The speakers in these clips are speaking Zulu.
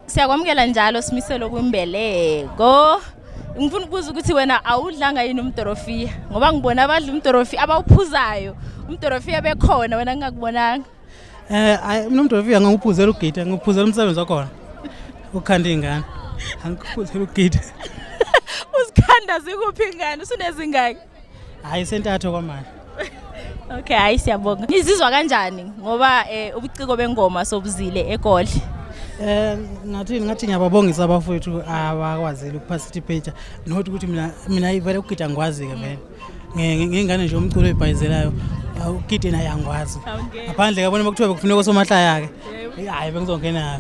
Siyakwamukela njalo Simiselo kwimbeleko. Ngifuna ukubuza ukuthi wena awudlanga yini umdorofiya ngoba ngibona abadla umdorofiya abawuphuzayo. Umdorofiya bekhona wena ngingakubonanga. Mina umdorofiya ngiwuphuzela ugida, ngiwuphuzela umsebenzi wakhona. Ukukhanda ingane. Angikuphuzela ugida. Usikhanda zikuphi ingane? Usunezingaki? Hayi sentatho kwamanje. Okay, hayi siyabonga. Nizizwa kanjani ngoba ubuciko bengoma sobuzile eGoli? Ngathi ngiyababongisa abafowethu abakwazile ukuparticipate nokuthi ukuthi mina ivele ukugida ngikwazi ke vele. Ngingane nje umculo ebhayizelayo ugide naye angikwazi. Ngaphandle kabona bakuthiwa bekufuneka osomahlaya ke. Hayi bengizongena.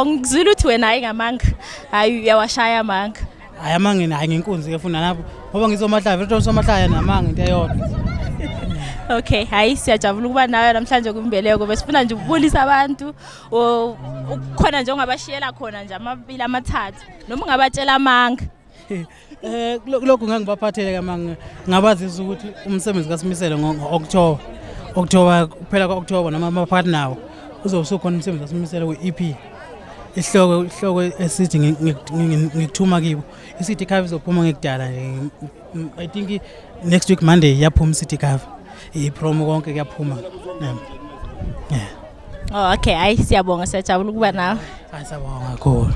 Ngizwile uthi wena hayi ngamanga. Hayi uyawashaya amanga. Hayi amanga hayi ngenkunzi ke funa lapho. Ngoba ngizomahlaya vele osomahlaya namanga into eyodwa. Okay, hayi siyajabula ukuba nawe namhlanje kwimbeleko. Besifuna nje ukubulisa abantu ukukhona nje ongabashiyela khona nje amabili amathathu noma ungabatshela amanga. Lokho ngangibaphathele kamanga ngabazisa ukuthi umsebenzi kaSimiselo ngo-October kuphela kwa-October noma amaphakathi nawo uzosukhona umsebenzi kaSimiselo we-EP. Ihloko esithi ngikuthuma kibo. Isithi cover izophuma ngekudala nje. I think next week Monday yaphuma isithi cover. Ipromo konke kuyaphuma. Oh okay, hayi siyabonga siyajabula ukuba nawe. Hayi sabonga kakhulu.